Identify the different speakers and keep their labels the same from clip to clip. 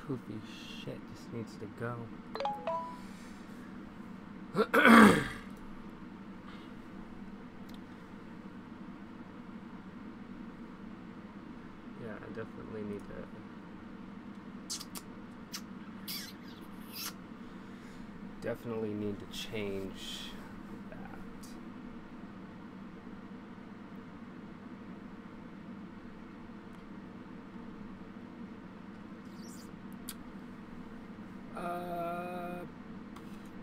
Speaker 1: poopy shit just needs to go. Yeah, I definitely need to change that.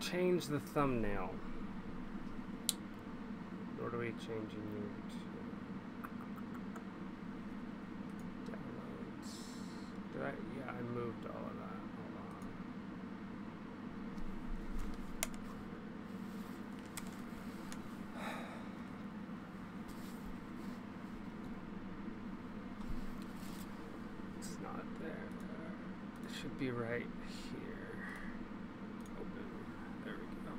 Speaker 1: Change the thumbnail. What are we changing you to? Downloads. Yeah, I moved all of that. Hold on. It's not there. It should be right here. Open. There we go.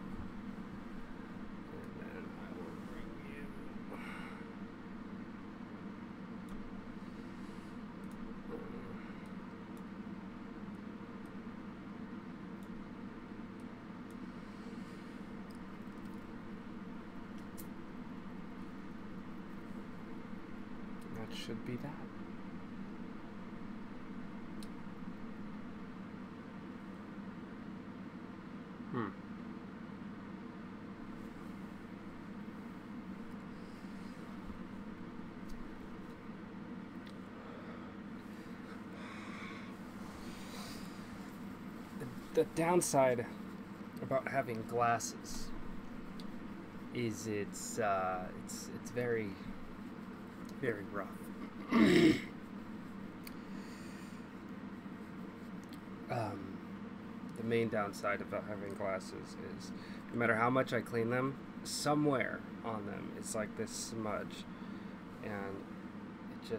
Speaker 1: And then I will bring you. That should be that. The downside about having glasses is it's very, very rough. The main downside about having glasses is no matter how much I clean them, somewhere on them it's like this smudge, and it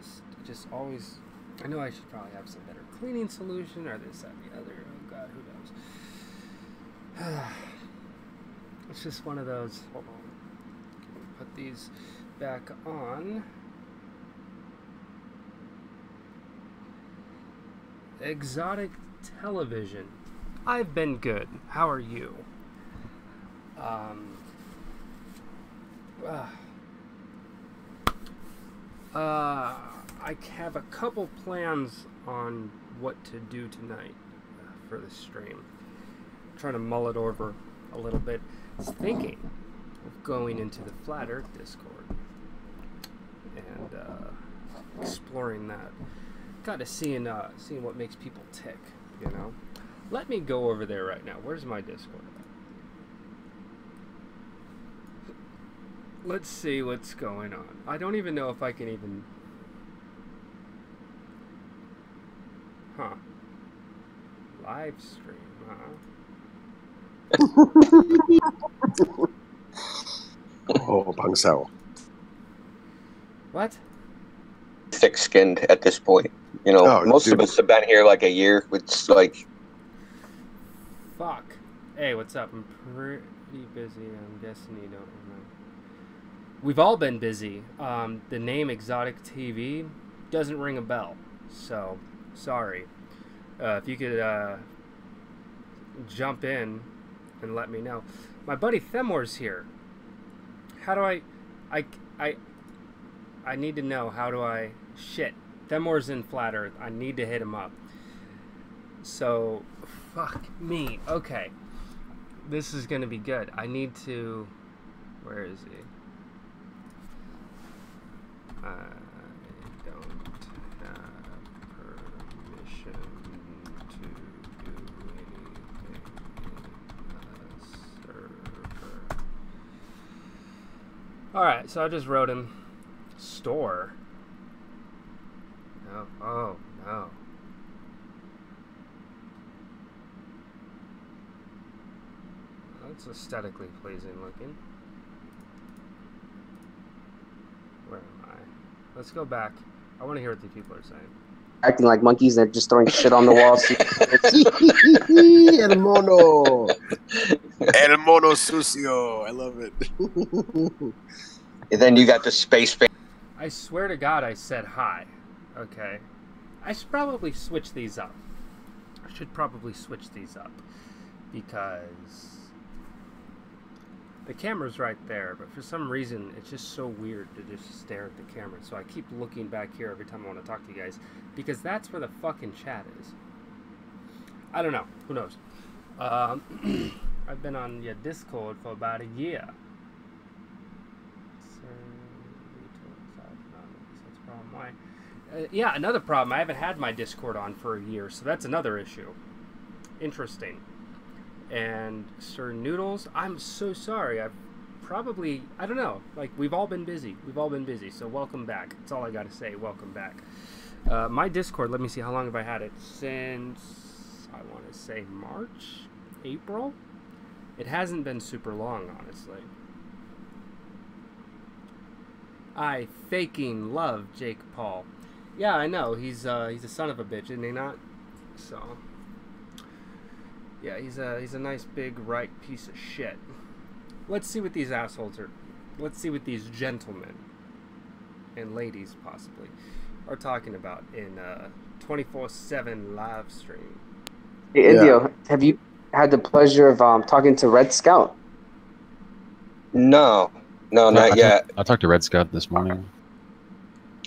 Speaker 1: just always. I know I should probably have some better cleaning solution or this, that, and the other. Oh God, who knows? It's just one of those. Hold on. Put these back on. Exotic television. I've been good. How are you? I have a couple plans on what to do tonight for the stream. I'm trying to mull it over a little bit. I was thinking of going into the Flat Earth Discord and exploring that. Kind of seeing what makes people tick, you know. Let me go over there right now. Where's my Discord at? Let's see what's going on. I don't even know if I can even... Huh. Live stream, huh?
Speaker 2: Oh, Pangsao.
Speaker 1: What?
Speaker 3: Thick-skinned at this point. You know, most of us have been here like a year. It's like...
Speaker 1: Fuck. Hey, what's up? I'm pretty busy. I'm guessing you don't remember. We've all been busy. The name Exotic TV doesn't ring a bell. So, sorry. If you could jump in and let me know. My buddy Themor's here. How do I need to know. How do I... Shit. Themor's in Flat Earth. I need to hit him up. So, fuck me. Okay. This is going to be good. I need to... Where is he? I don't have permission to do anything in a server. Alright, so I just wrote him. Store. No. Oh, no. That's aesthetically pleasing looking. Where am I? Let's go back. I want to hear what the people are saying.
Speaker 4: Acting like monkeys, they're just throwing shit on the wall.
Speaker 2: El mono. El mono sucio. I love it.
Speaker 3: And then you got the space fan.
Speaker 1: I swear to God I said hi. Okay. I should probably switch these up. I should probably switch these up because the camera's right there, but for some reason it's just so weird to just stare at the camera. So I keep looking back here every time I want to talk to you guys because that's where the fucking chat is. I don't know. Who knows? I've been on your Discord for about a year. Yeah, another problem. I haven't had my Discord on for a year, so that's another issue. Interesting. And Sir Noodles, I'm so sorry. I don't know. Like, we've all been busy. So welcome back. That's all I got to say. Welcome back. My Discord, let me see. How long have I had it? Since, I want to say March? April? It hasn't been super long, honestly. I faking love Jake Paul. Yeah, I know. He's a son of a bitch, isn't he not? So, yeah, he's a nice big right piece of shit. Let's see what these assholes are. Let's see what these gentlemen and ladies possibly are talking about in 24/7 live stream.
Speaker 4: Hey, Indio, have you had the pleasure of talking to Red Scout?
Speaker 3: No, not yet.
Speaker 5: I talked to Red Scout this morning.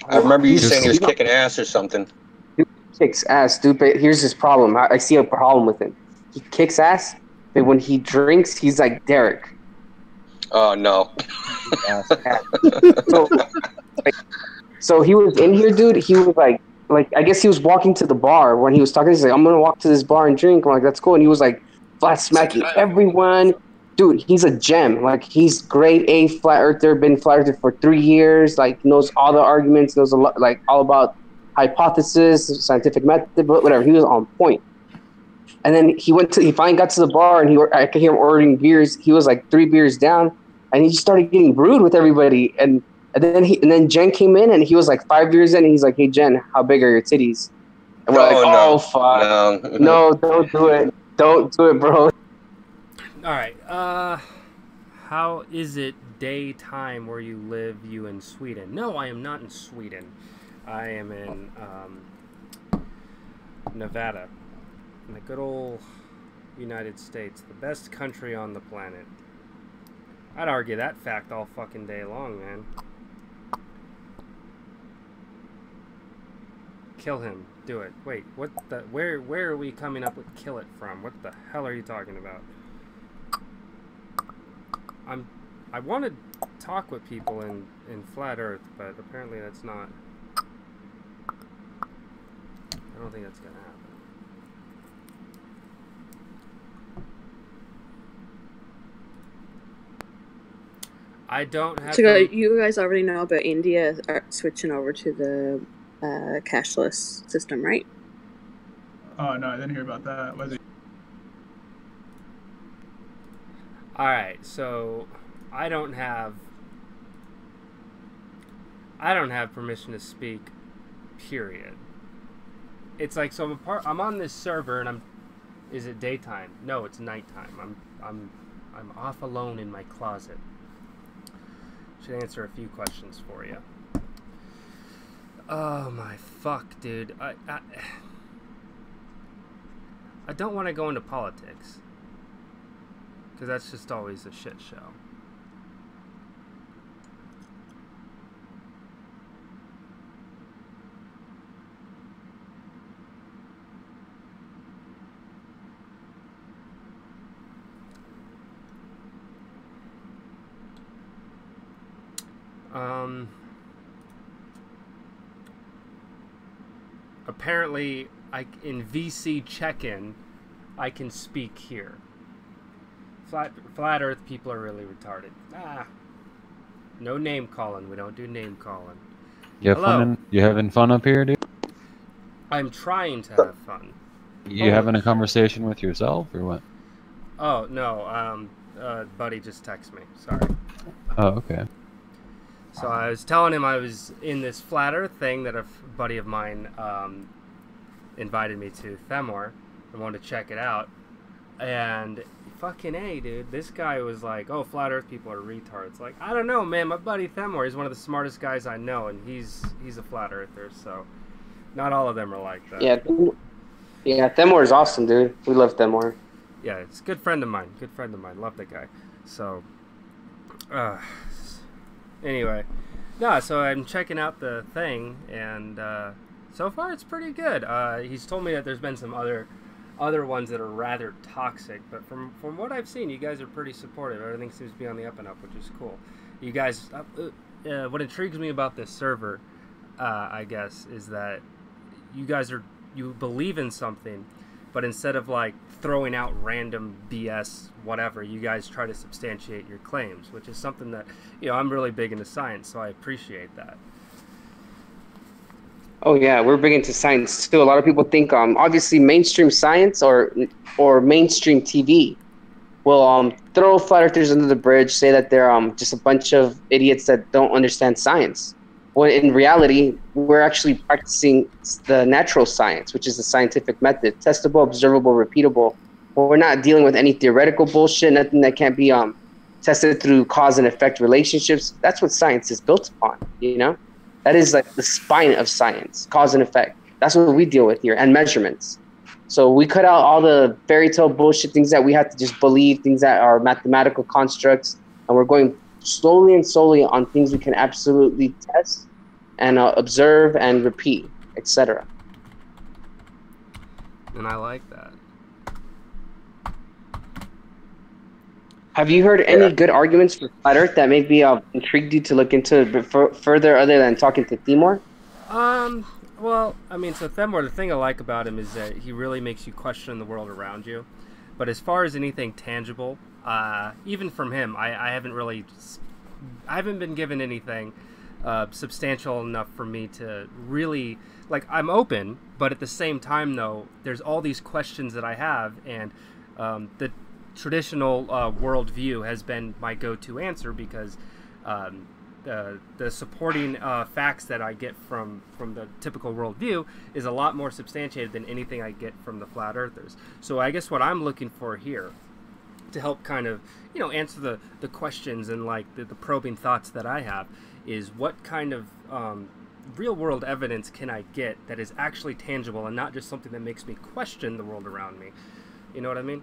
Speaker 3: I remember you saying he was kicking ass or something.
Speaker 4: He kicks ass, dude, but here's his problem. I see a problem with him. He kicks ass, but when he drinks, he's like Derek.
Speaker 3: Oh, no.
Speaker 4: So he was in here, dude. He was like, I guess he was walking to the bar when he was talking. He's like, I'm going to walk to this bar and drink. I'm like, that's cool. And he was like, flat smacking everyone. Dude, he's a gem. Like, he's grade A flat earther, been flat earther for 3 years, like, knows all the arguments, knows a lot, like, all about hypothesis, scientific method, whatever. He was on point. And then he finally got to the bar, and I could hear him ordering beers. He was like 3 beers down, and he just started getting rude with everybody. And then Jen came in, and he was like 5 beers in, and he's like, "Hey Jen, how big are your titties?" And we're
Speaker 3: no,
Speaker 4: fuck, no, don't do it, bro.
Speaker 1: All right. How is it daytime where you live? You in Sweden? No, I am not in Sweden. I am in Nevada, in the good old United States, the best country on the planet. I'd argue that fact all fucking day long, man. Kill him. Do it. Wait, what the? Where are we coming up with kill it from? What the hell are you talking about? I want to talk with people in Flat Earth, but apparently that's not. I don't think that's gonna happen. I don't have.
Speaker 6: So you guys already know about India switching over to the cashless system, right?
Speaker 7: Oh no, I didn't hear about that. Was it?
Speaker 1: All right, so I don't have permission to speak. Period. It's like, so I'm on this server and is it daytime? No, it's nighttime. I'm off alone in my closet. Should answer a few questions for you. Oh my fuck, dude. I don't want to go into politics, because that's just always a shit show. Apparently, in VC check-in, I can speak here. Flat Earth people are really retarded. No name calling. We don't do name calling.
Speaker 5: You having fun up here, dude?
Speaker 1: I'm trying to have fun.
Speaker 5: You having a conversation with yourself or what?
Speaker 1: Oh no, buddy just texted me. Sorry.
Speaker 5: Oh, okay.
Speaker 1: So I was telling him I was in this Flat Earth thing that a buddy of mine invited me to, Themor. I wanted to check it out. And fucking A, dude, this guy was like, oh, Flat Earth people are retards. Like, I don't know, man. My buddy Themor is one of the smartest guys I know, and he's a Flat Earther, so not all of them are like that.
Speaker 4: Yeah, Yeah, Themor is awesome, dude. We love Themor.
Speaker 1: Yeah, it's a good friend of mine. Good friend of mine. Love that guy. So, uh, anyway, no. So I'm checking out the thing, and so far it's pretty good. He's told me that there's been some other ones that are rather toxic, but from what I've seen, you guys are pretty supportive. Everything seems to be on the up and up, which is cool. You guys, what intrigues me about this server, I guess, is that you believe in something, but instead of like throwing out random BS whatever, you guys try to substantiate your claims, which is something that, I'm really big into science, so I appreciate that.
Speaker 4: Oh yeah, we're big into science too. A lot of people think obviously mainstream science or mainstream TV will throw flat earthers under the bridge, say that they're just a bunch of idiots that don't understand science. When in reality, we're actually practicing the natural science, which is the scientific method, testable, observable, repeatable. We're not dealing with any theoretical bullshit, nothing that can't be tested through cause and effect relationships. That's what science is built upon, That is like the spine of science, cause and effect. That's what we deal with here, and measurements. So we cut out all the fairy tale bullshit, things that we have to just believe, things that are mathematical constructs, and we're going slowly and slowly on things we can absolutely test and observe and repeat, etc.
Speaker 1: And I like that.
Speaker 4: Have you heard any good arguments for flat Earth that maybe intrigued you to look into a bit further, other than talking to Timor?
Speaker 1: Well, I mean, so Themor, the thing I like about him is that he really makes you question the world around you. But as far as anything tangible, even from him, I haven't been given anything substantial enough for me to really, like, I'm open, but at the same time, though, there's all these questions that I have, and the traditional worldview has been my go-to answer, because the supporting facts that I get from the typical worldview is a lot more substantiated than anything I get from the flat earthers. So I guess what I'm looking for here to help kind of, answer the questions and like the probing thoughts that I have is what kind of real world evidence can I get that is actually tangible and not just something that makes me question the world around me. You know what I mean?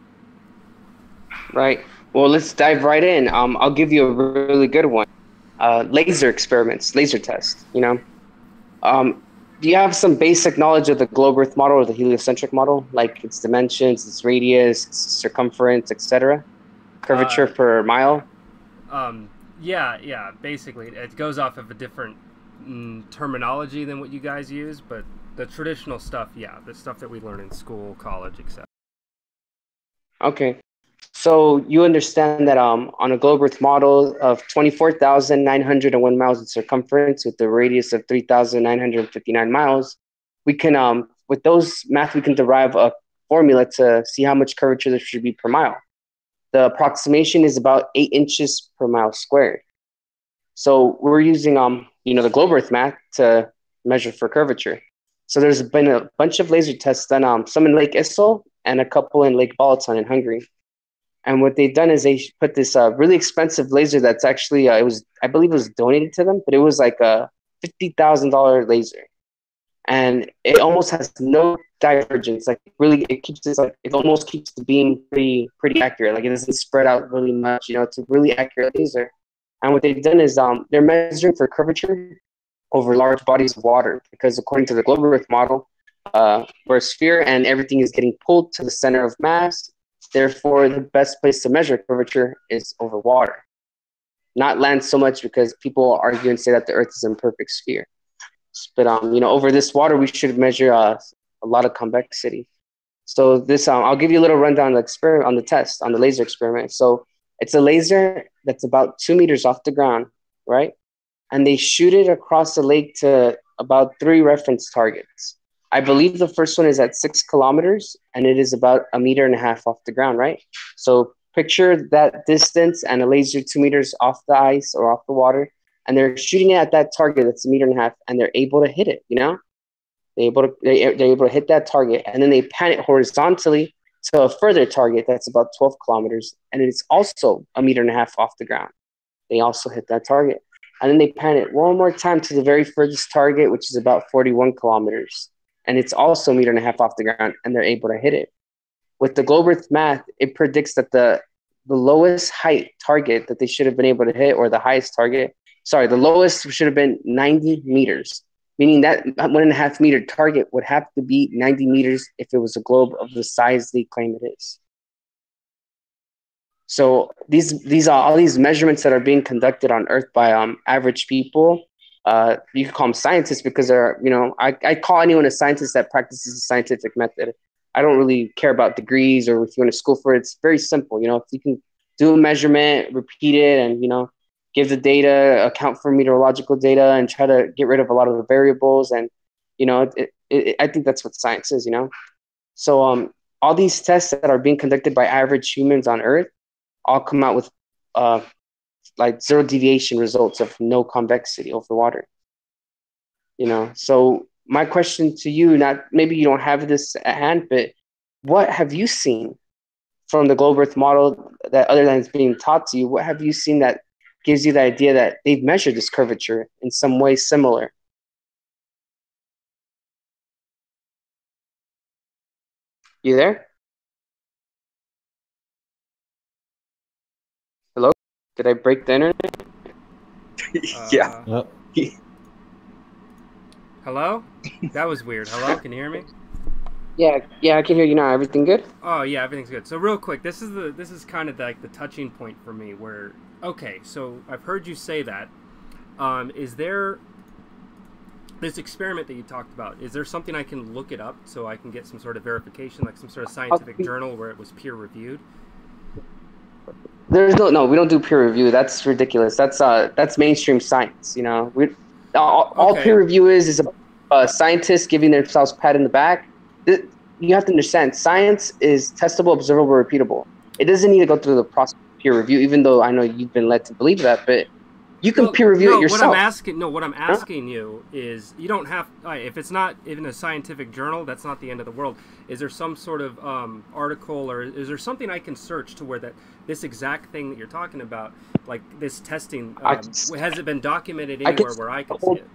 Speaker 4: Right. Well, let's dive right in. I'll give you a really good one. Laser experiments, laser tests, do you have some basic knowledge of the globe Earth model or the heliocentric model, like its dimensions, its radius, its circumference, etc., curvature per mile?
Speaker 1: Yeah, basically it goes off of a different terminology than what you guys use, but the traditional stuff, the stuff that we learn in school, college, etc.
Speaker 4: Okay. So you understand that on a globe Earth model of 24,901 miles in circumference with a radius of 3,959 miles, we can, with those math, we can derive a formula to see how much curvature there should be per mile. The approximation is about 8 inches per mile squared. So we're using, the globe Earth math to measure for curvature. So there's been a bunch of laser tests done, some in Lake Issyk and a couple in Lake Balaton in Hungary. And what they've done is they put this really expensive laser that's actually, I believe it was donated to them, but it was like a $50,000 laser. And it almost has no divergence. Like really, it almost keeps the beam pretty accurate. Like it doesn't spread out really much, it's a really accurate laser. And what they've done is they're measuring for curvature over large bodies of water, because according to the globe Earth model, we're a sphere and everything is getting pulled to the center of mass. Therefore, the best place to measure curvature is over water, not land so much, because people argue and say that the Earth is an imperfect sphere. But over this water, we should measure a lot of convexity. So this, I'll give you a little rundown on the experiment, on the test, on the laser experiment. So it's a laser that's about 2 meters off the ground, right? And they shoot it across the lake to about 3 reference targets. I believe the first one is at 6 kilometers, and it is about 1.5 meters off the ground, right? So picture that distance and a laser 2 meters off the ice or off the water, and they're shooting it at that target that's 1.5 meters, and they're able to hit it, They're able to hit that target, and then they pan it horizontally to a further target that's about 12 kilometers, and it's also 1.5 meters off the ground. They also hit that target. And then they pan it one more time to the very furthest target, which is about 41 kilometers. and it's also a meter and a half off the ground, and they're able to hit it. With the globe Earth math, it predicts that the lowest height target that they should have been able to hit, or the highest target, the lowest should have been 90 meters, meaning that 1.5 meter target would have to be 90 meters if it was a globe of the size they claim it is. So these are all these measurements that are being conducted on Earth by average people. You can call them scientists because they're, I call anyone a scientist that practices a scientific method. I don't really care about degrees or if you went to school for it. It's very simple. If you can do a measurement, repeat it, and, give the data, account for meteorological data, and try to get rid of a lot of the variables. And, I think that's what science is, So all these tests that are being conducted by average humans on Earth all come out with like zero deviation results of no convexity over water. So my question to you, maybe you don't have this at hand, but what have you seen from the globe Earth model that, other than it's being taught to you, what have you seen that gives you the idea that they've measured this curvature in some way similar? You there? Hello? Did I break the internet?
Speaker 3: Yeah.
Speaker 1: Hello? That was weird. Hello? Can you hear me?
Speaker 4: Yeah, I can hear you now. Everything good?
Speaker 1: Oh yeah, everything's good. So real quick, this is kind of like the touching point for me. Where okay, so I've heard you say that. Is there this experiment that you talked about? Is there something I can look it up so I can get some sort of verification, like some sort of scientific journal where it was peer reviewed?
Speaker 4: There's no, we don't do peer review. That's ridiculous. That's mainstream science. All peer review is a scientist giving themselves a pat in the back. You have to understand, science is testable, observable, repeatable. It doesn't need to go through the process of peer review, even though I know you've been led to believe that, but you can peer review it yourself.
Speaker 1: What I'm asking you is, you don't have, if it's not even a scientific journal, that's not the end of the world. Is there some sort of article, or is there something I can search to where this exact thing that you're talking about, like this testing, has it been documented anywhere where I can see it?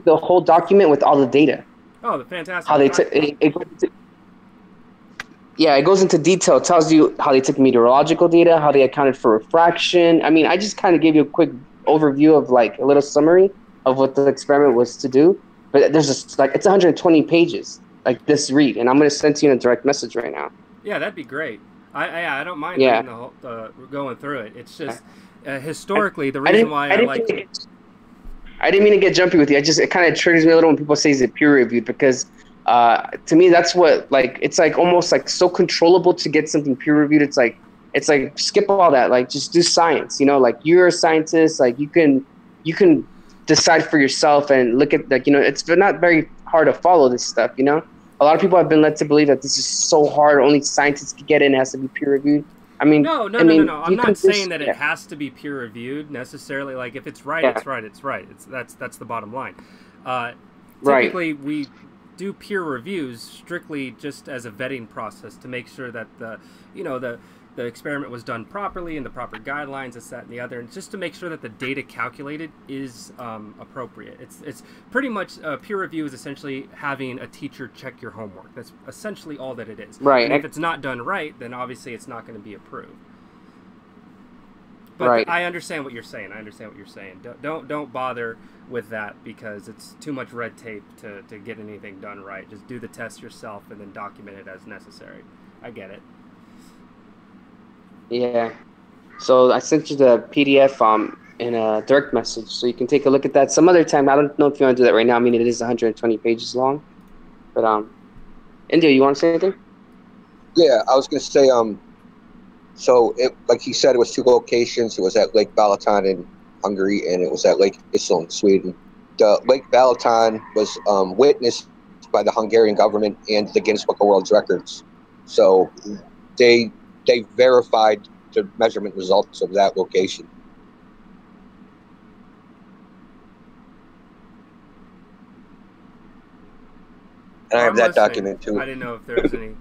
Speaker 4: The whole document with all the data.
Speaker 1: Oh, fantastic!
Speaker 4: How they it goes into detail. It tells you how they took meteorological data, how they accounted for refraction. I mean, I just kind of gave you a quick overview of like a little summary of what the experiment was to do. But there's it's 120 pages, like this read, and I'm going to send to you in a direct message right now.
Speaker 1: Yeah, that'd be great. I don't mind reading the whole, going through it. It's just historically the reason why I like.
Speaker 4: I didn't mean to get jumpy with you. It kind of triggers me a little when people say is it peer reviewed, because to me that's what, like, it's like almost like so controllable to get something peer reviewed. It's like skip all that, like just do science. Like you're a scientist, like you can decide for yourself and look at, like, it's not very hard to follow this stuff. A lot of people have been led to believe that this is so hard, only scientists can get in, it has to be peer reviewed. I mean, no.
Speaker 1: I'm not saying that it has to be peer reviewed necessarily. Like if it's right, it's right. It's right. That's the bottom line. Typically, we do peer reviews strictly just as a vetting process to make sure that the experiment was done properly and the proper guidelines, this, that, and the other, and just to make sure that the data calculated is appropriate. It's pretty much peer review is essentially having a teacher check your homework. That's essentially all that it is.
Speaker 4: Right.
Speaker 1: And if it's not done right, then obviously it's not going to be approved. But I understand what you're saying. Don't bother with that, because it's too much red tape to get anything done right. Just do the test yourself and then document it as necessary. I get it.
Speaker 4: Yeah. So I sent you the PDF in a direct message, so you can take a look at that some other time. I don't know if you want to do that right now. I mean, it is 120 pages long. But India, you want to say anything?
Speaker 3: Yeah, I was going to say, so it, like he said, it was 2 locations. It was at Lake Balaton in Hungary, and it was at Lake Yssel in Sweden. The Lake Balaton was witnessed by the Hungarian government and the Guinness Book of World Records. So they verified the measurement results of that location. And I have that document too.
Speaker 1: I didn't know if there was any.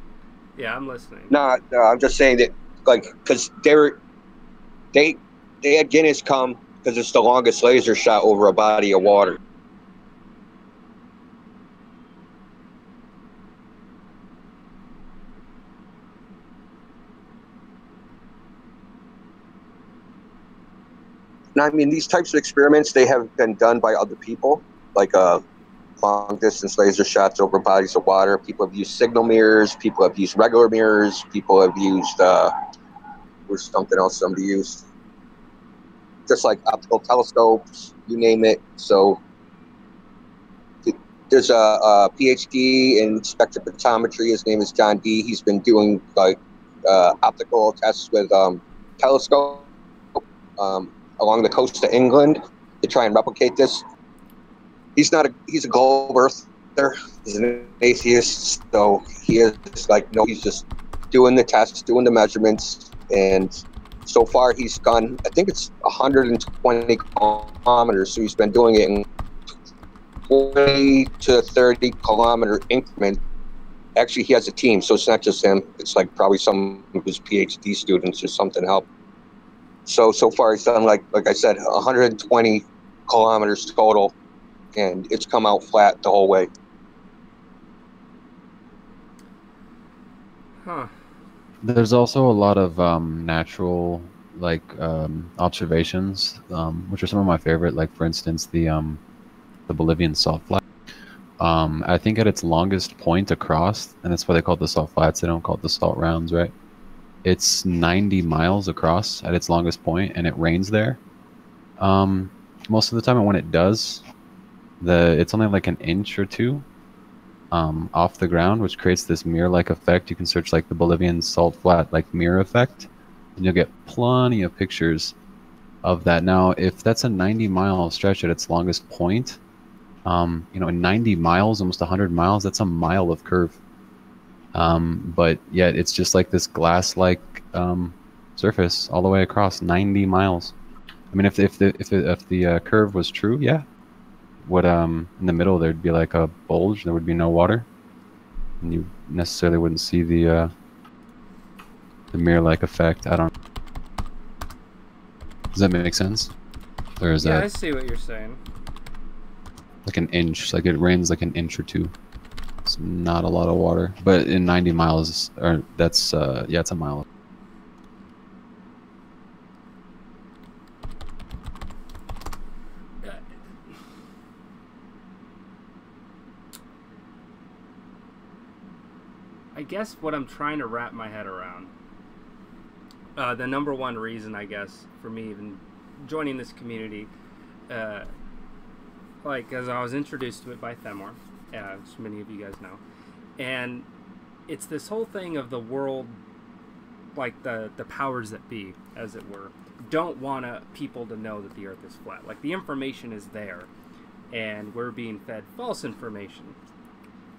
Speaker 1: Yeah, I'm listening.
Speaker 3: No, I'm just saying that, like, because they had Guinness come because it's the longest laser shot over a body of water. Now, I mean, these types of experiments, they have been done by other people, like long distance laser shots over bodies of water. People have used signal mirrors. People have used regular mirrors. People have used, there's something else somebody used. Just like optical telescopes, you name it. So there's a PhD in spectrophotometry. His name is John D. He's been doing like optical tests with telescope along the coast of England to try and replicate this. He's a globe earther. He's an atheist, so he is like, no, he's just doing the tests, doing the measurements, and so far he's gone, I think it's 120 kilometers, so he's been doing it in 20 to 30 kilometer increment. Actually, he has a team, so it's not just him. It's like probably some of his PhD students or something help. So far he's done, like I said, 120 kilometers total, and it's come out flat the whole way.
Speaker 1: Huh.
Speaker 5: There's also a lot of natural observations, which are some of my favorite. Like for instance, the Bolivian salt flat. I think at its longest point across, and that's why they call it the salt flats. They don't call it the salt rounds, right? It's 90 miles across at its longest point, and it rains there. Most of the time, and when it does, it's only like an inch or two off the ground, which creates this mirror-like effect. You can search like the Bolivian salt flat like mirror effect, and you'll get plenty of pictures of that. Now, if that's a 90-mile stretch at its longest point, in 90 miles, almost 100 miles, that's a mile of curve. But yet it's just like this glass-like surface all the way across 90 miles. I mean, if the curve was true, yeah, would in the middle there'd be like a bulge. There would be no water, and you necessarily wouldn't see the mirror-like effect. I don't. Does that make sense? Or is that
Speaker 1: I see what you're saying.
Speaker 5: like an inch? Like it rains like an inch or two. It's not a lot of water, but in 90 miles, or that's it's a mile.
Speaker 1: I guess what I'm trying to wrap my head around, the number one reason, I guess, for me even joining this community, like as I was introduced to it by Themor, as many of you guys know, and it's this whole thing of the world, like the powers that be, as it were, don't want people to know that the Earth is flat. Like the information is there, and we're being fed false information.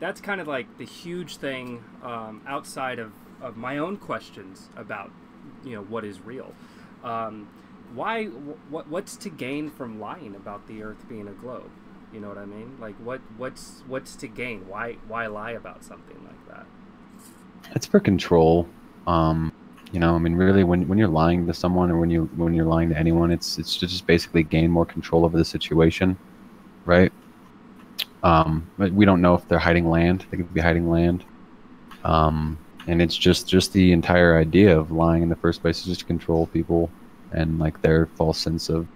Speaker 1: That's kind of like the huge thing outside of my own questions about, what is real. What's to gain from lying about the Earth being a globe? You know what I mean? Like what's to gain? Why lie about something like that?
Speaker 5: It's for control. I mean, really, when you're lying to someone, or when you're lying to anyone, it's to just basically gain more control over the situation, right? But we don't know if they're hiding land. They could be hiding land. And it's just the entire idea of lying in the first place is just to control people and like their false sense of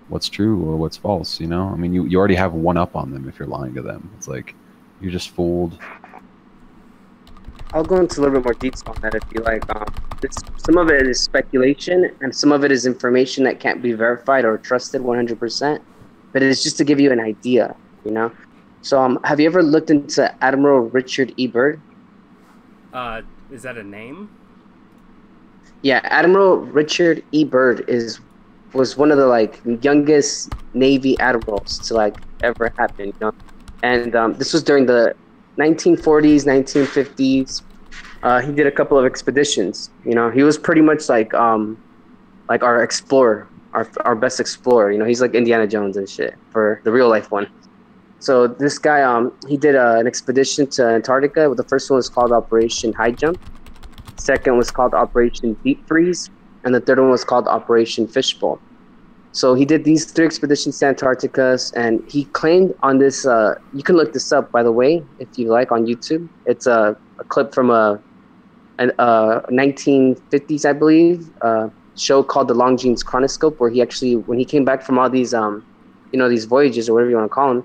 Speaker 5: what's true or what's false, I mean, you already have one up on them if you're lying to them. It's like you're just fooled.
Speaker 4: I'll go into a little bit more detail on that if you like. Some of it is speculation, and some of it is information that can't be verified or trusted 100%. But it's just to give you an idea, So, have you ever looked into Admiral Richard E. Byrd?
Speaker 1: Is that a name?
Speaker 4: Yeah, Admiral Richard E. Byrd was one of the youngest Navy admirals to ever happen, And this was during the 1940s, 1950s. He did a couple of expeditions. He was pretty much like our explorer, our best explorer. He's like Indiana Jones and shit for the real life one. So this guy, he did an expedition to Antarctica. The first one was called Operation High Jump. Second was called Operation Deep Freeze. And the third one was called Operation Fishbowl. So he did these 3 expeditions to Antarctica, and he claimed on this, you can look this up, by the way, if you like, on YouTube. It's a clip from a 1950s, I believe, show called the Longines Chronoscope, where he actually, when he came back from all these these voyages or whatever you want to call them,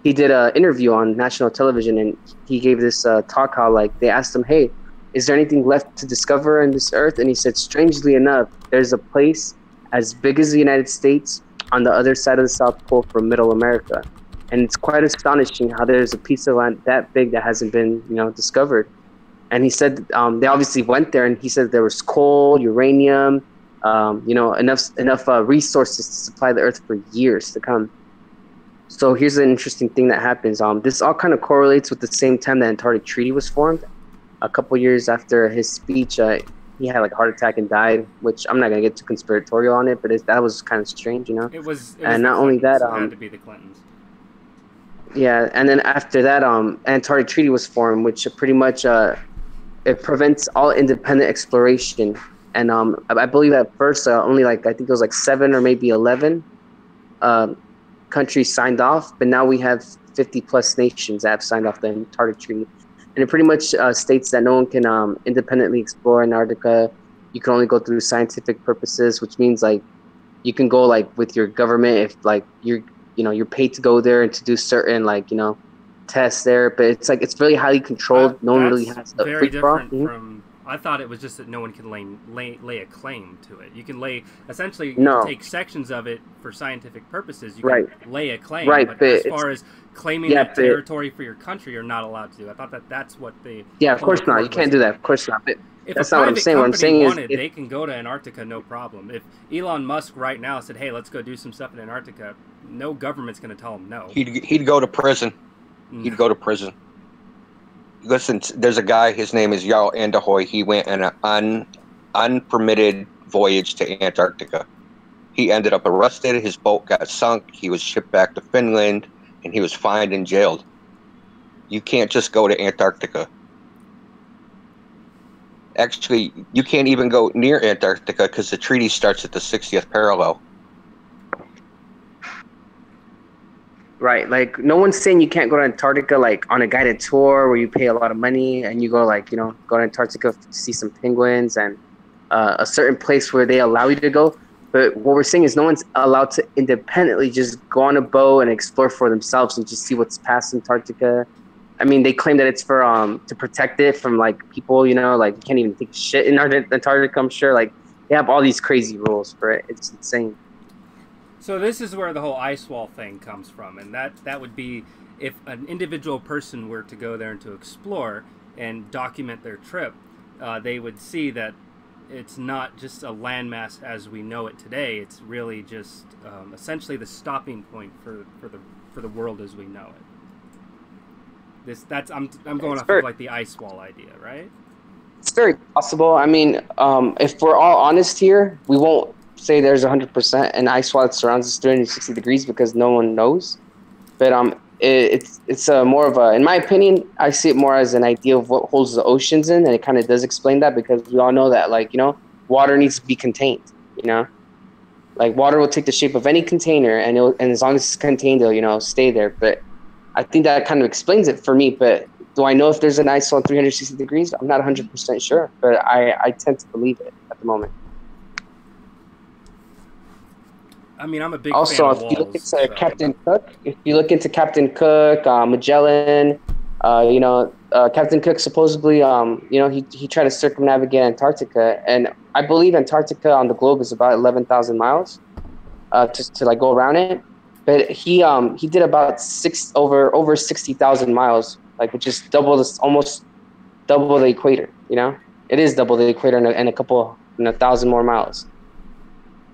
Speaker 4: he did an interview on national television, and he gave this talk how like they asked him, hey, is there anything left to discover on this earth? And he said, strangely enough, there's a place as big as the United States on the other side of the South Pole for Middle America. And it's quite astonishing how there's a piece of land that big that hasn't been, discovered. And he said they obviously went there, and he said there was coal, uranium, enough resources to supply the earth for years to come. So here's an interesting thing that happens. This all kind of correlates with the same time the Antarctic Treaty was formed. A couple years after his speech, he had like a heart attack and died, which I'm not gonna get too conspiratorial on it, but that was kind of strange,
Speaker 1: It was
Speaker 4: and not only that,
Speaker 1: it had to be the Clintons.
Speaker 4: Yeah, and then after that, Antarctic Treaty was formed, which pretty much it prevents all independent exploration. And I believe at first only I think it was 7 or maybe 11 countries signed off, but now we have 50 plus nations that have signed off the Antarctic Treaty. And it pretty much states that no one can independently explore Antarctica. You can only go through scientific purposes, which means you can go with your government if you're paid to go there and to do certain tests there. But it's really highly controlled. No one really has a
Speaker 1: very different from. I thought it was just that no one can lay a claim to it. You can essentially take sections of it for scientific purposes. You can lay a claim, but as far as claiming that territory for your country, you're not allowed to do. I thought that's what they.
Speaker 4: Yeah, of course not. You can't do that. Of course not. But
Speaker 1: if
Speaker 4: that's not what I'm saying. What I'm saying is,
Speaker 1: they can go to Antarctica, no problem. If Elon Musk right now said, "Hey, let's go do some stuff in Antarctica," no government's going to tell him no.
Speaker 3: He'd go to prison. He'd go to prison. Listen, there's a guy, his name is Jarl Anderhoy. He went on an unpermitted voyage to Antarctica. He ended up arrested. His boat got sunk. He was shipped back to Finland, and he was fined and jailed. You can't just go to Antarctica. Actually, you can't even go near Antarctica because the treaty starts at the 60th parallel.
Speaker 4: Right, no one's saying you can't go to Antarctica on a guided tour where you pay a lot of money and you go go to Antarctica to see some penguins and a certain place where they allow you to go. But what we're saying is no one's allowed to independently just go on a boat and explore for themselves and just see what's past Antarctica. I mean, they claim that it's for to protect it from people, you can't even take shit in Antarctica. I'm sure they have all these crazy rules for it. It's insane.
Speaker 1: So this is where the whole ice wall thing comes from, and that would be if an individual person were to go there and to explore and document their trip, they would see that it's not just a landmass as we know it today. It's really just essentially the stopping point for the world as we know it. I'm going off of the ice wall idea, right?
Speaker 4: It's very possible. I mean, if we're all honest here, we won't say there's 100% an ice wall that surrounds us 360 degrees because no one knows. But it's more of a, in my opinion, I see it more as an idea of what holds the oceans in, and it kind of does explain that because we all know that water needs to be contained. Water will take the shape of any container, and as long as it's contained, it'll stay there. But I think that kind of explains it for me. But do I know if there's an ice wall 360 degrees? I'm not 100% sure, but I tend to believe it at the moment.
Speaker 1: I mean, I'm a big
Speaker 4: also,
Speaker 1: fan of
Speaker 4: if
Speaker 1: walls,
Speaker 4: you look into Captain Cook, Magellan, Captain Cook supposedly, he tried to circumnavigate Antarctica, and I believe Antarctica on the globe is about 11,000 miles, to go around it. But he did about over 60,000 miles, which is almost double the equator. It is double the equator and a couple, 1,000 more miles.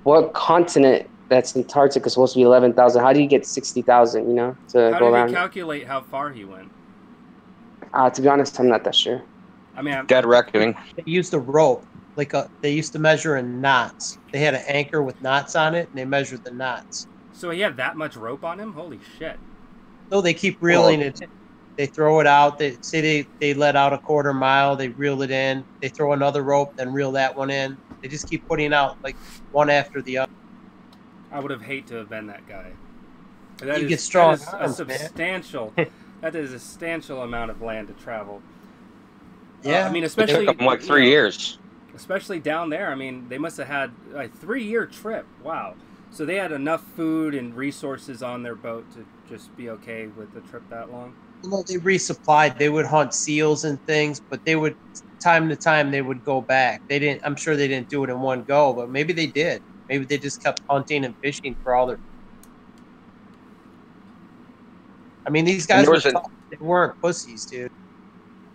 Speaker 4: What continent that's Antarctica is supposed to be 11,000? How do you get 60,000? To go around?
Speaker 1: How did he calculate how far he went?
Speaker 4: To be honest, I'm not that sure.
Speaker 1: I mean,
Speaker 3: Dead reckoning.
Speaker 8: They used a rope, they used to measure in knots. They had an anchor with knots on it, and they measured the knots.
Speaker 1: So he had that much rope on him? Holy shit!
Speaker 8: So they keep reeling it. They throw it out. They say they let out a quarter mile. They reel it in. They throw another rope, then reel that one in. They just keep putting out one after the other.
Speaker 1: I would have hated to have been that guy.
Speaker 8: You get strong
Speaker 1: that is a substantial. That is a substantial amount of land to travel.
Speaker 8: Yeah,
Speaker 1: I mean, especially
Speaker 3: it took them 3 years.
Speaker 1: especially down there. I mean, they must have had a 3-year trip. Wow. So they had enough food and resources on their boat to just be okay with the trip that long?
Speaker 8: Well, they resupplied. They would hunt seals and things, but they would, time to time, they would go back. They didn't. I'm sure they didn't do it in one go, but maybe they did. Maybe they just kept hunting and fishing for all their. I mean, these guys were tough. They weren't pussies, dude.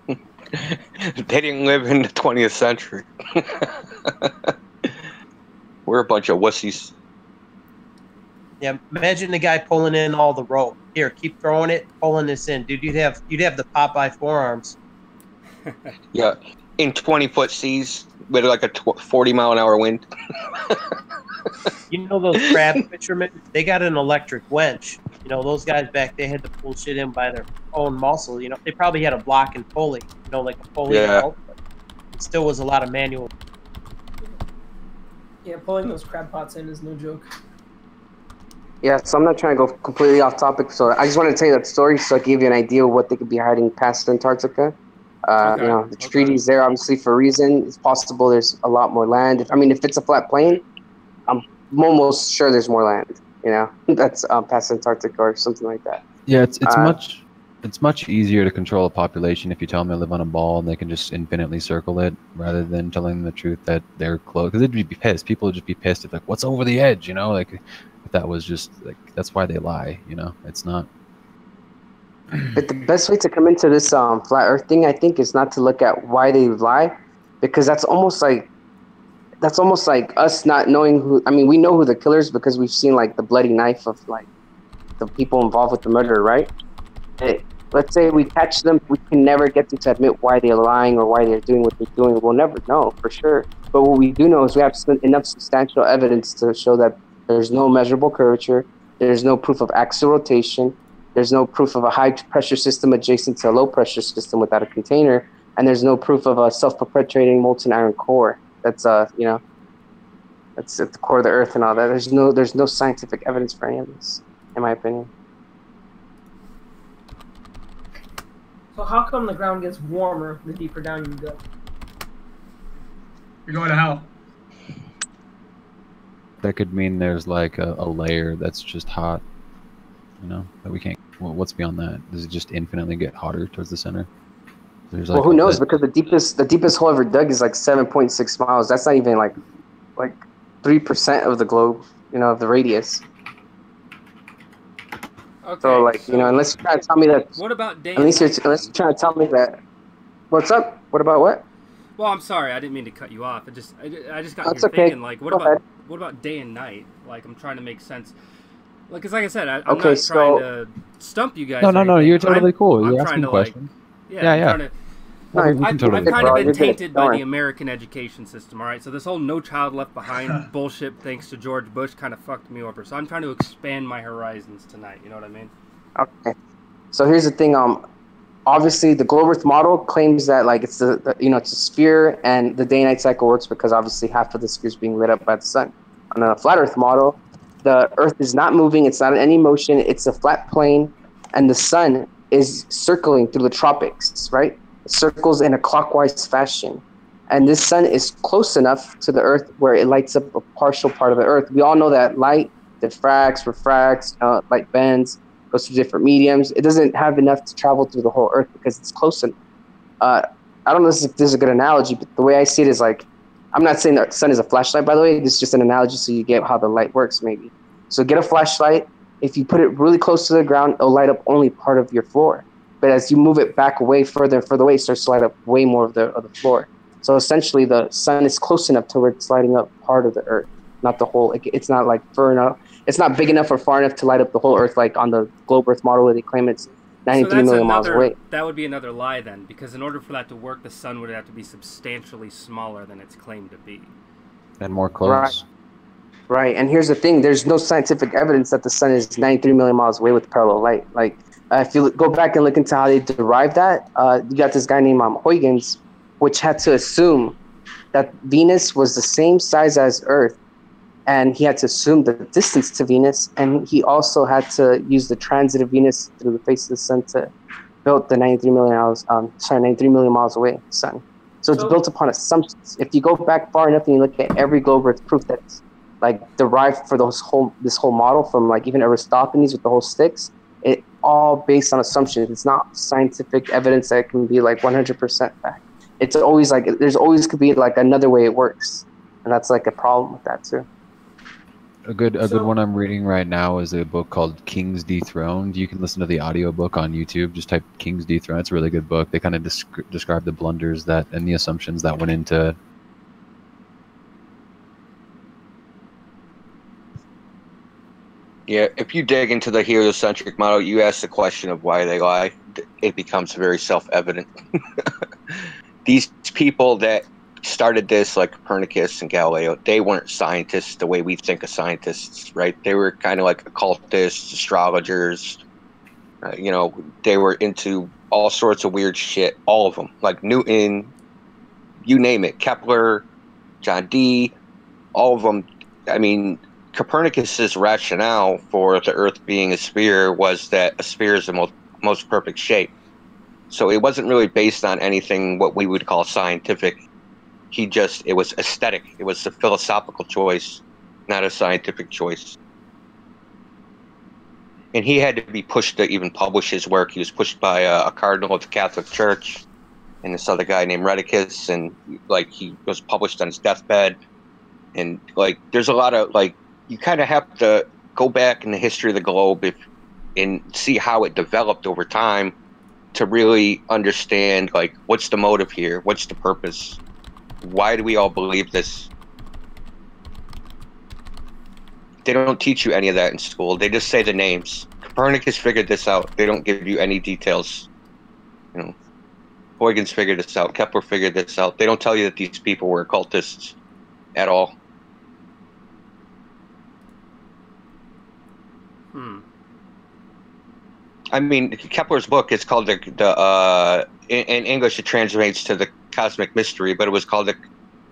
Speaker 3: They didn't live in the 20th century. We're a bunch of wussies.
Speaker 8: Yeah, imagine the guy pulling in all the rope. Here, keep throwing it, pulling this in, dude. You'd have the Popeye forearms.
Speaker 3: Yeah, in 20-foot seas with like a 40-mile-an-hour wind.
Speaker 8: You know those crab fishermen? They got an electric winch. You know, those guys back, they had to pull shit in by their own muscle. You know, they probably had a block and pulley. You know, like a pulley.
Speaker 3: Yeah.
Speaker 8: Belt, but it still was a lot of manual.
Speaker 9: Yeah, pulling those crab pots in is no joke.
Speaker 4: Yeah, so I'm not trying to go completely off topic. So I just wanted to tell you that story so I can give you an idea of what they could be hiding past Antarctica.
Speaker 1: Okay,
Speaker 4: You know, the treaty's there obviously for a reason. It's possible there's a lot more land. I mean, if it's a flat plain, I'm almost sure there's more land. You know, that's past Antarctica or something like that.
Speaker 5: Yeah, it's much easier to control a population if you tell them they live on a ball and they can just infinitely circle it, rather than telling them the truth that they're close. Because they'd be pissed. People would just be pissed if like, what's over the edge? You know, like if that was just like that's why they lie. You know, it's not.
Speaker 4: But the best way to come into this flat Earth thing, I think, is not to look at why they lie, because that's almost like us not knowing who. I mean, we know who the killer is because we've seen like the bloody knife of like the people involved with the murder, right? Let's say we catch them, we can never get them to admit why they're lying or why they're doing what they're doing. We'll never know for sure. But what we do know is we have enough substantial evidence to show that there's no measurable curvature, there's no proof of axial rotation, there's no proof of a high pressure system adjacent to a low pressure system without a container, and there's no proof of a self-perpetuating molten iron core. That's you know, that's at the core of the Earth and all that. There's no scientific evidence for any of this, in my opinion.
Speaker 9: So how come the ground gets warmer the deeper down you go?
Speaker 7: You're going to hell.
Speaker 5: That could mean there's like a layer that's just hot. You know, that we can't. Well, what's beyond that? Does it just infinitely get hotter towards the center? There's
Speaker 4: Well, who knows? Because the deepest hole ever dug is like 7.6 miles. That's not even like 3% of the globe. You know, of the radius.
Speaker 1: Okay,
Speaker 4: So like, you know, unless you're trying to tell me that.
Speaker 1: What about day?
Speaker 4: Unless you're trying to tell me that. What's up? What about what?
Speaker 1: Well, I'm sorry, I didn't mean to cut you off. I just got
Speaker 4: That's
Speaker 1: you
Speaker 4: okay.
Speaker 1: thinking, like,
Speaker 4: Go ahead.
Speaker 1: what about day and night? Like, I'm trying to make sense. Like, cause like I said, I'm
Speaker 4: Okay,
Speaker 1: not
Speaker 4: so-
Speaker 1: trying to stump you guys.
Speaker 5: No,
Speaker 1: or
Speaker 5: no,
Speaker 1: anything.
Speaker 5: you're totally cool.
Speaker 1: I'm
Speaker 5: You're
Speaker 1: trying
Speaker 5: asking
Speaker 1: to
Speaker 5: questions.
Speaker 1: like,
Speaker 5: Yeah,
Speaker 1: I'm
Speaker 5: yeah.
Speaker 1: trying to.
Speaker 5: No, we can
Speaker 1: I've
Speaker 5: totally.
Speaker 1: kind
Speaker 4: bro,
Speaker 1: of been
Speaker 4: you're good.
Speaker 1: tainted
Speaker 4: Don't
Speaker 1: by
Speaker 4: worry.
Speaker 1: the American education system, all right? So this whole No Child Left Behind bullshit, thanks to George Bush, kind of fucked me over. So I'm trying to expand my horizons tonight. You know what I mean?
Speaker 4: Okay. So here's the thing. Obviously the globe Earth model claims that like it's it's a sphere and the day and night cycle works because obviously half of the sphere is being lit up by the sun. On a flat Earth model, the Earth is not moving. It's not in any motion. It's a flat plane, and the sun is circling through the tropics. Right? It circles in a clockwise fashion, and this sun is close enough to the Earth where it lights up a partial part of the Earth. We all know that light diffracts, refracts, light bends, goes through different mediums. It doesn't have enough to travel through the whole Earth because it's close enough. I don't know if this is a good analogy, but the way I see it is like, I'm not saying the sun is a flashlight, by the way. This is just an analogy so you get how the light works, maybe. So get a flashlight. If you put it really close to the ground, it'll light up only part of your floor. But as you move it back away, further and further away, it starts to light up way more of the floor. So essentially, the sun is close enough to where it's lighting up part of the Earth, not the whole. It's not like far enough. It's not big enough or far enough to light up the whole Earth, like on the globe Earth model where they claim it's 93 million miles away.
Speaker 1: That would be another lie then, because in order for that to work, the sun would have to be substantially smaller than it's claimed to be.
Speaker 5: And more close.
Speaker 4: Right. And here's the thing: there's no scientific evidence that the sun is 93 million miles away with parallel light. Like, if you go back and look into how they derived that, you got this guy named Huygens, which had to assume that Venus was the same size as Earth. And he had to assume the distance to Venus, and he also had to use the transit of Venus through the face of the sun to build the 93 million miles away sun. So it's built upon assumptions. If you go back far enough and you look at every globe Earth proof that's like derived for this whole model from like even Aristophanes with the whole sticks, it all based on assumptions. It's not scientific evidence that can be like 100% fact. It's always like there's always could be like another way it works, and that's like a problem with that too.
Speaker 5: A good one I'm reading right now is a book called Kings Dethroned. You can listen to the audiobook on YouTube. Just type Kings Dethroned. It's a really good book. They kind of describe the blunders that and the assumptions that went into it.
Speaker 3: Yeah, if you dig into the heliocentric model, you ask the question of why they lie, it becomes very self-evident. These people that started this, like Copernicus and Galileo, they weren't scientists the way we think of scientists, right? They were kind of like occultists, astrologers. You know, they were into all sorts of weird shit, all of them. Like Newton, you name it, Kepler, John Dee, all of them. I mean, Copernicus's rationale for the Earth being a sphere was that a sphere is the most perfect shape. So it wasn't really based on anything what we would call scientific. It was aesthetic. It was a philosophical choice, not a scientific choice. And he had to be pushed to even publish his work. He was pushed by a cardinal of the Catholic Church and this other guy named Redicus, and like he was published on his deathbed. And like there's a lot of like you kind of have to go back in the history of the globe and see how it developed over time to really understand like what's the motive here, what's the purpose, why do we all believe this? They don't teach you any of that in school. They just say the names. Copernicus figured this out. They don't give you any details. You know, Huygens figured this out. Kepler figured this out. They don't tell you that these people were occultists at all. I mean, Kepler's book is called in English it translates to the Cosmic Mystery, but it was called the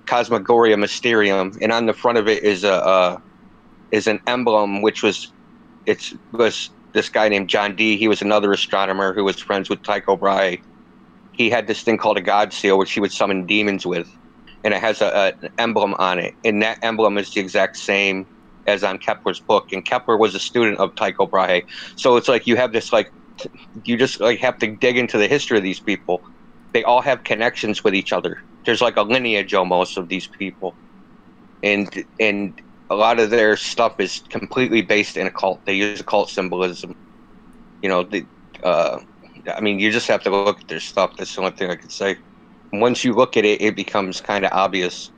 Speaker 3: Cosmogoria Mysterium, and on the front of it is an emblem, which was this guy named John Dee. He was another astronomer who was friends with Tycho Brahe. He had this thing called a God Seal, which he would summon demons with, and it has an emblem on it, and that emblem is the exact same as on Kepler's book, and Kepler was a student of Tycho Brahe. So it's like you have this like you just like have to dig into the history of these people. They all have connections with each other. There's like a lineage almost of these people, and a lot of their stuff is completely based in occult. They use occult symbolism. You know, I mean, you just have to look at their stuff. That's the only thing I could say. Once you look at it, it becomes kind of obvious.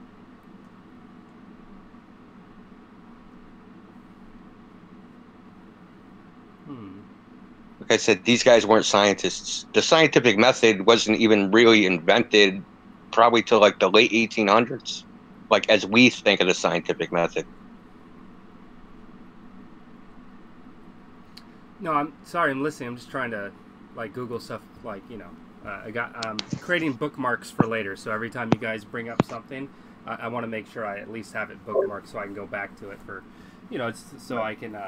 Speaker 3: Like I said, these guys weren't scientists. The scientific method wasn't even really invented probably till like the late 1800s, like as we think of the scientific method.
Speaker 1: No, I'm sorry, I'm listening. I'm just trying to like Google stuff, like, you know, I got creating bookmarks for later. So every time you guys bring up something, I want to make sure I at least have it bookmarked so I can go back to it for, you know, it's, so I can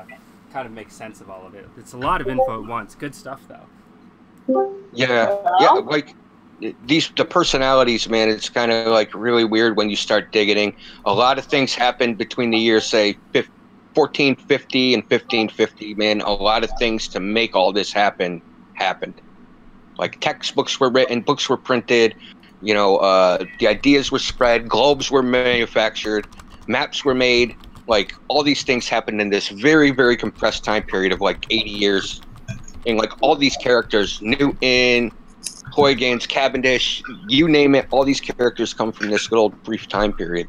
Speaker 1: kind of make sense of all of it. It's a lot of info at once. Good stuff, though.
Speaker 3: Yeah, like the personalities, man. It's kind of like really weird when you start digging. A lot of things happened between the years, say 1450 and 1550. Man, a lot of things to make all this happened. Like textbooks were written, books were printed. You know, the ideas were spread, globes were manufactured, maps were made. Like all these things happened in this very, very compressed time period of like 80 years. And like all these characters, Newton, Huygens, Cavendish, you name it, all these characters come from this little brief time period.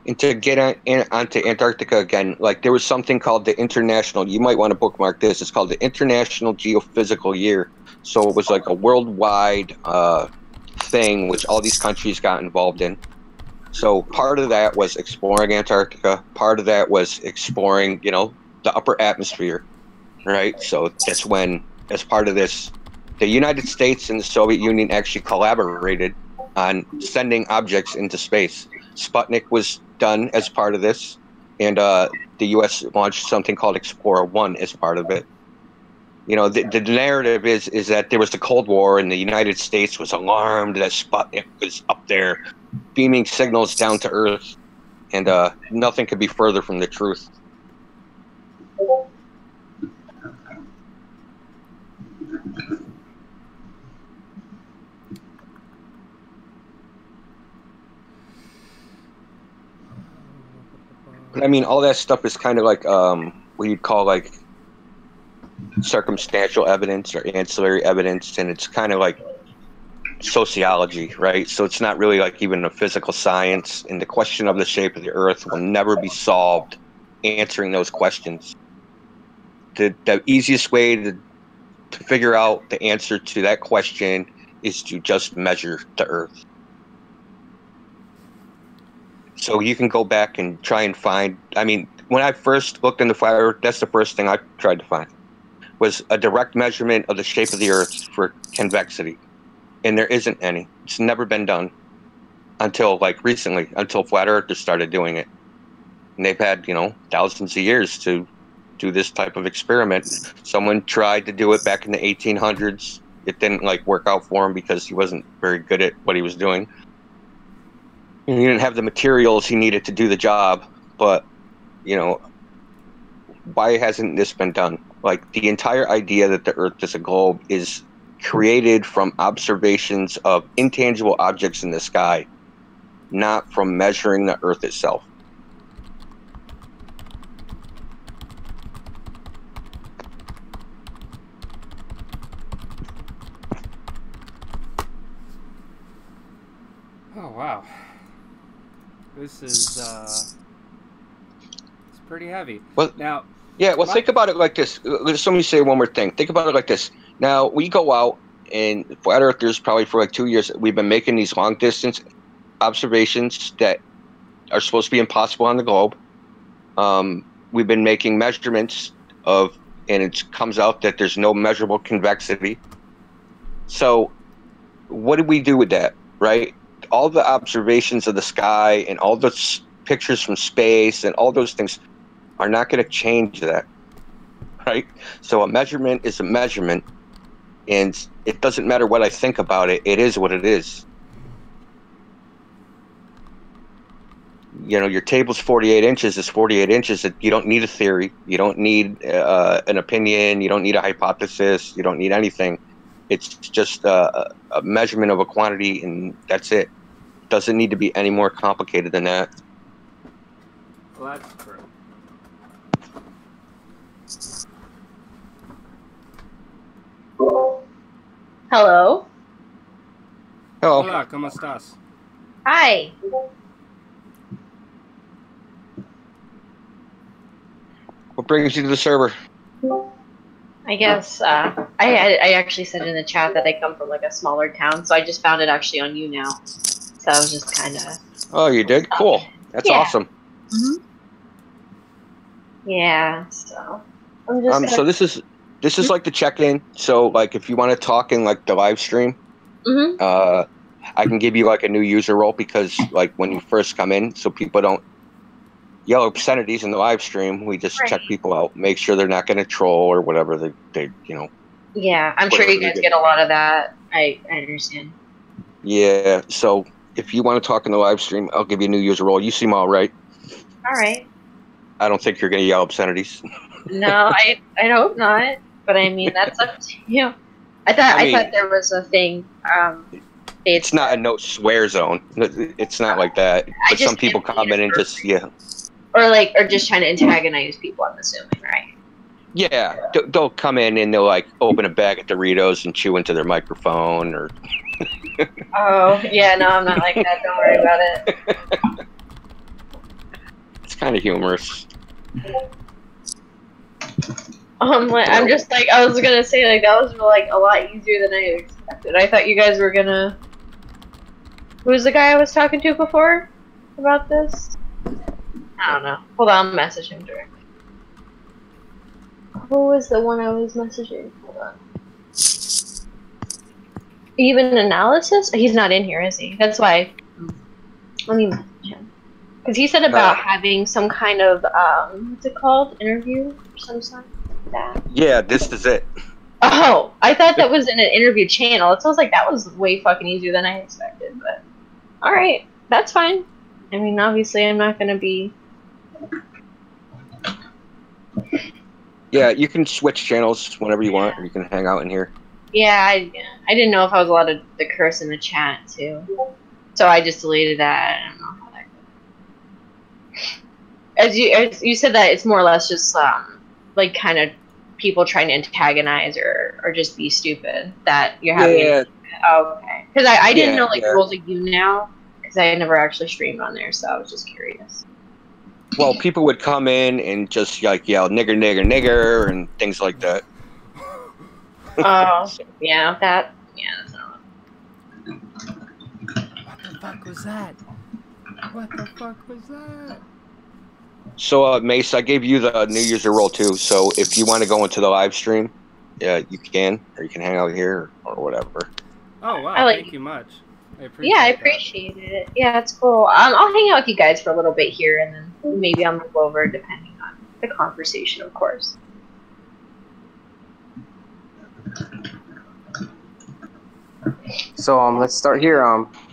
Speaker 3: And to get onto Antarctica again, like there was something called the International, you might want to bookmark this, it's called the International Geophysical Year. So it was like a worldwide thing which all these countries got involved in. So part of that was exploring Antarctica, part of that was exploring, you know, the upper atmosphere, right? So that's when, as part of this, the United States and the Soviet Union actually collaborated on sending objects into space. Sputnik was done as part of this, and the U.S. launched something called Explorer 1 as part of it. You know, the narrative is that there was the Cold War and the United States was alarmed that Sputnik was up there beaming signals down to Earth, and nothing could be further from the truth. But I mean, all that stuff is kind of like what you'd call like circumstantial evidence or ancillary evidence, and it's kind of like sociology, right? So it's not really like even a physical science, and the question of the shape of the Earth will never be solved answering those questions. The easiest way to figure out the answer to that question is to just measure the Earth. So you can go back and try and find, I mean, when I first looked into flat Earth, that's the first thing I tried to find, was a direct measurement of the shape of the Earth for convexity. And there isn't any. It's never been done until like recently, until flat earthers started doing it. And they've had, you know, thousands of years to do this type of experiment. Someone tried to do it back in the 1800s. It didn't like work out for him because he wasn't very good at what he was doing. And he didn't have the materials he needed to do the job. But, you know, why hasn't this been done? Like the entire idea that the Earth is a globe is created from observations of intangible objects in the sky, not from measuring the Earth itself.
Speaker 1: Oh wow, this is it's pretty heavy.
Speaker 3: Well,
Speaker 1: now,
Speaker 3: yeah. Well, think about it like this. Let me say one more thing. Think about it like this. Now we go out, and flat earthers probably for like 2 years we've been making these long distance observations that are supposed to be impossible on the globe. We've been making measurements of, and it comes out that there's no measurable convexity. So what do we do with that, right? All the observations of the sky and all the pictures from space and all those things are not going to change that, right? So a measurement is a measurement, and it doesn't matter what I think about it. It is what it is. You know, your table's 48 inches is 48 inches. You don't need a theory. You don't need an opinion. You don't need a hypothesis. You don't need anything. It's just a measurement of a quantity, and that's it. Doesn't need to be any more complicated than that.
Speaker 1: Well, that's true.
Speaker 10: Hello.
Speaker 3: Oh,
Speaker 1: Hola, ¿cómo estás?
Speaker 10: Hi.
Speaker 3: what brings you to the server?
Speaker 10: I guess I actually said in the chat that I come from like a smaller town, so I just found it actually on you now. So I was just kind of.
Speaker 3: Oh, you did? Cool. That's awesome.
Speaker 10: Mm-hmm. Yeah. So I'm just.
Speaker 3: So this is like the check-in. So like if you want to talk in like the live stream, I can give you like a new user role, because like when you first come in, so people don't yell obscenities in the live stream. We just check people out, make sure they're not going to troll or whatever they you know.
Speaker 10: Yeah, I'm sure you guys get a lot of that. I understand.
Speaker 3: Yeah, so if you want to talk in the live stream, I'll give you a new user role. You seem all right.
Speaker 10: All right.
Speaker 3: I don't think you're going to yell obscenities.
Speaker 10: No, I hope not. But I mean, that's up to you. I thought there was a thing.
Speaker 3: It's not a no swear zone. It's not like that. But some people come in and just
Speaker 10: or just trying to antagonize people. I'm assuming, right?
Speaker 3: Yeah, they'll come in and they'll like open a bag of Doritos and chew into their microphone, or.
Speaker 10: Oh yeah, no, I'm not like that. Don't worry about it.
Speaker 3: It's kind of humorous.
Speaker 10: I'm just like, I was gonna say, like, that was like a lot easier than I expected. I thought you guys were gonna. Who was the guy I was talking to before about this? I don't know. Hold on, I'll message him directly. Who was the one I was messaging? Hold on. Even analysis? He's not in here, is he? That's why. Let me message him. Because he said about having some kind of what's it called? Interview or some sort like that.
Speaker 3: Yeah, this is it.
Speaker 10: Oh, I thought that was in an interview channel. It sounds like that was way fucking easier than I expected, but alright, that's fine. I mean, obviously I'm not gonna be...
Speaker 3: Yeah, you can switch channels whenever you want, or you can hang out in here.
Speaker 10: Yeah, I didn't know if I was allowed to curse in the chat, too. So I just deleted that. I don't know how that goes. As you said that it's more or less just, like, kind of people trying to antagonize or just be stupid that you're having.
Speaker 3: Yeah.
Speaker 10: Oh, okay. Because I didn't know like
Speaker 3: yeah.
Speaker 10: the rules like you now because I had never actually streamed on there, so I was just curious.
Speaker 3: Well, people would come in and just like yell "nigger, nigger, nigger" and things like that.
Speaker 10: Oh, yeah, that's not.
Speaker 1: What the fuck was that? What the fuck was that?
Speaker 3: So, Mace, I gave you the new user role too. So, if you want to go into the live stream, yeah, you can, or you can hang out here or whatever.
Speaker 1: Oh wow! Thank you much. I appreciate
Speaker 10: I appreciate it. Yeah, it's cool. I'll hang out with you guys for a little bit here, and then maybe I'll move over depending on the conversation, of course.
Speaker 4: So let's start here.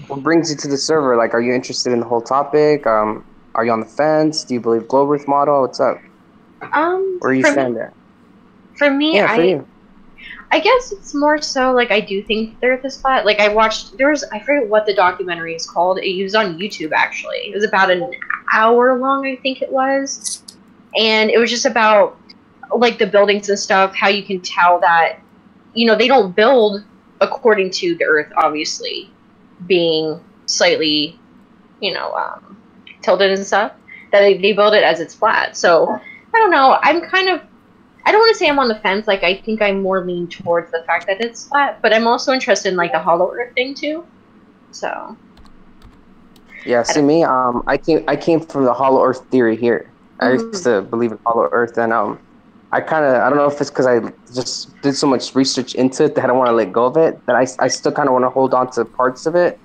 Speaker 4: What brings you to the server? Like, are you interested in the whole topic? Are you on the fence? Do you believe globe Earth model? What's up? Where you stand there?
Speaker 10: For me,
Speaker 4: yeah, for you.
Speaker 10: I guess it's more so like I do think the Earth is flat. Like I watched, I forget what the documentary is called. It was on YouTube actually. It was about an hour long, I think it was, and it was just about like the buildings and stuff. How you can tell that, they don't build according to the Earth, obviously, being slightly, tilted and stuff. That they build it as it's flat. So I don't know. I don't want to say I'm on the fence. Like, I think I'm more lean towards the fact that it's flat, but I'm also interested in, like, the hollow earth thing, too. So.
Speaker 4: Yeah, see me, I came from the hollow earth theory here. I used to believe in hollow earth, and I don't know if it's because I just did so much research into it that I don't want to let go of it, that I still kind of want to hold on to parts of it.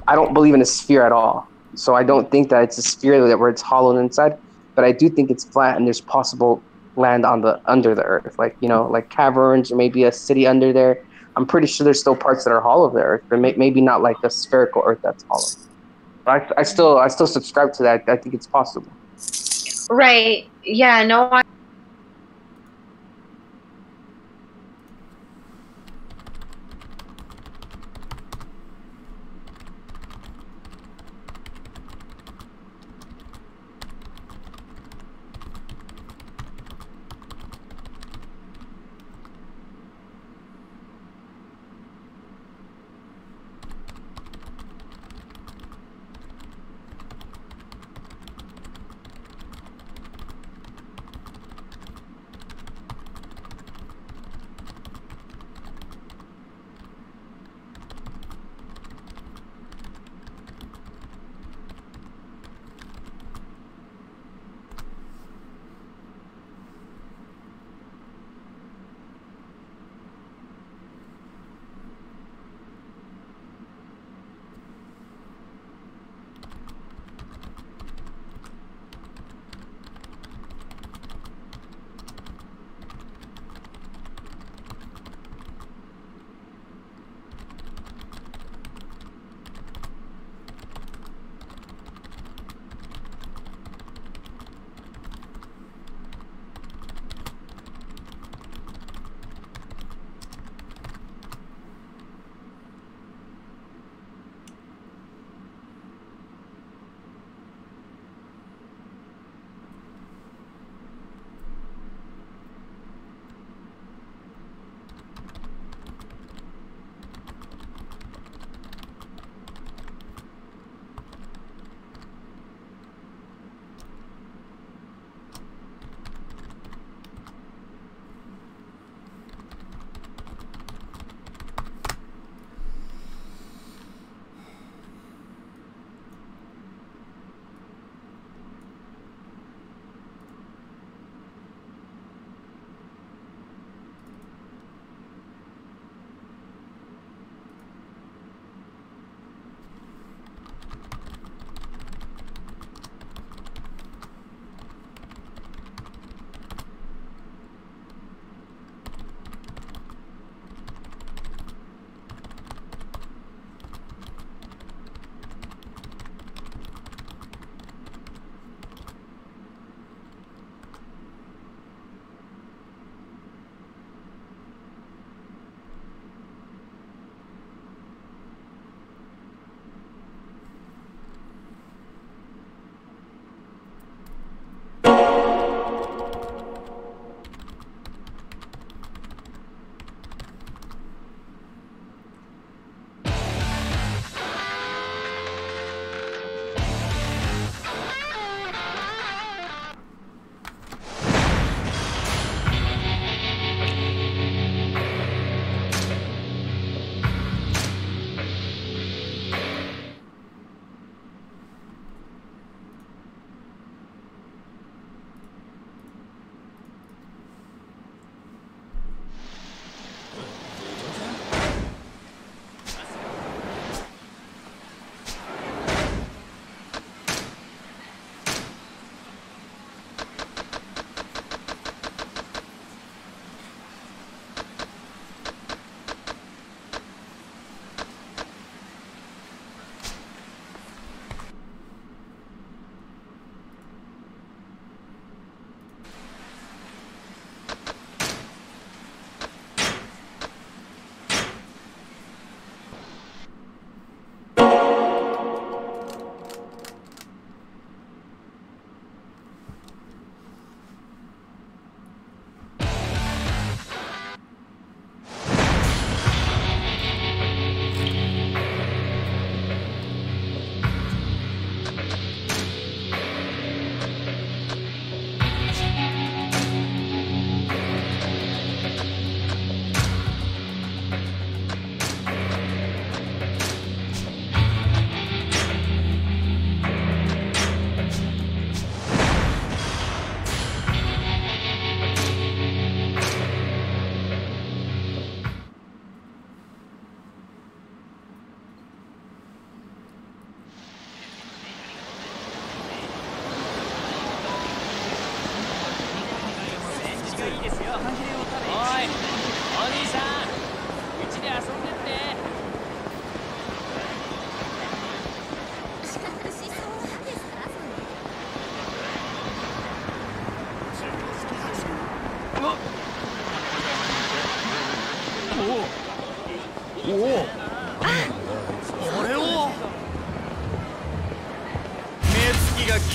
Speaker 4: I don't believe in a sphere at all. So I don't think that it's a sphere where it's hollow inside, but I do think it's flat and there's possible land under the earth, like like caverns or maybe a city under there. I'm pretty sure there's still parts that are hollow of the earth, but maybe not like a spherical earth that's hollow. But I still subscribe to that. I think it's possible.
Speaker 10: Right. Yeah. No.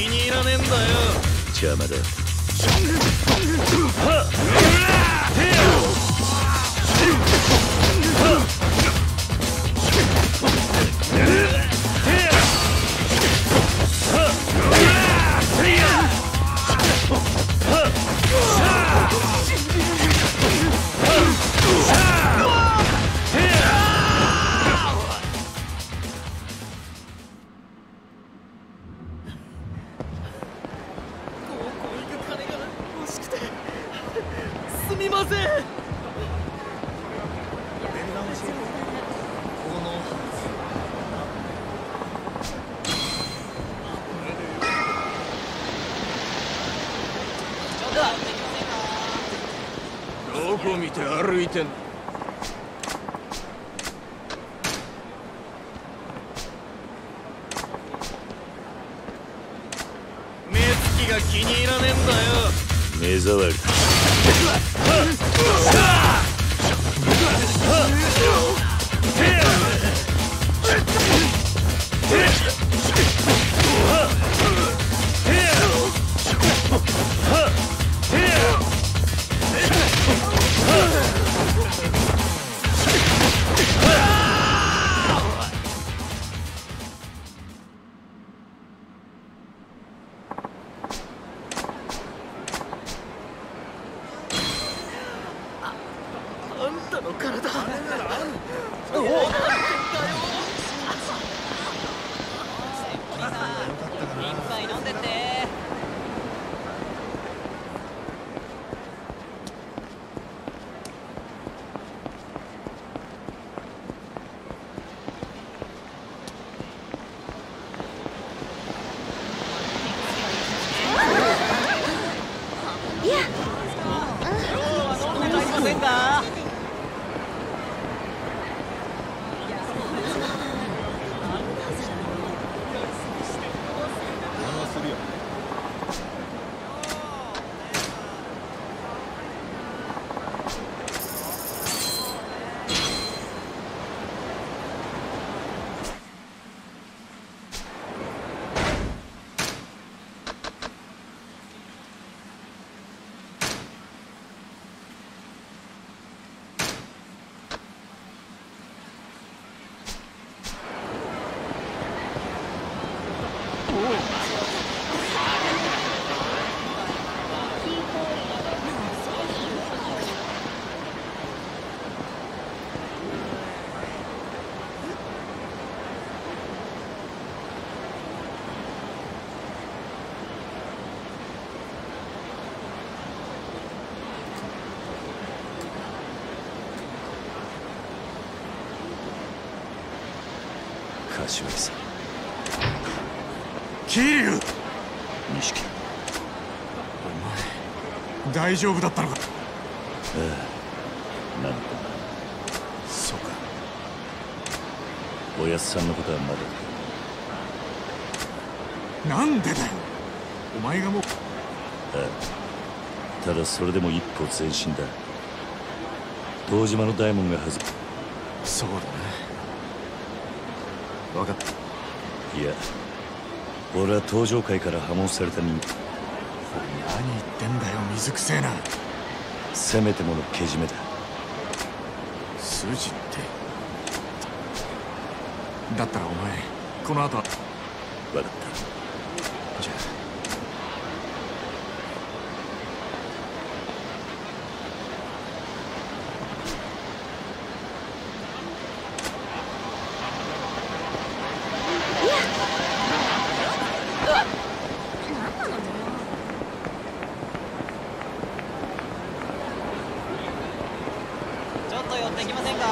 Speaker 11: に入らねえんだよ。邪魔だ。
Speaker 12: すみません。
Speaker 11: どこ見て歩いてんの。目つきが気に入らねえんだよ。目障り。
Speaker 12: あんたの体。一杯飲んでって。
Speaker 13: いや。
Speaker 12: 飲んでいませんか。
Speaker 11: 柏木さん。桐生。錦。お前大丈夫だったのか。ああ、なんと。そうか。おやすさんのことはまだ。なんでだよ。お前がもう。ああ。ただそれでも一歩前進だ。堂島の大門が外れ。そうだな。分かった。いや、俺は登場界から破門された人間。何言ってんだよ、水くせえな。せめてものけじめだ。筋って。だったらお前、この後は。分かった。じゃあ。
Speaker 12: ちょっと寄ってきませんか。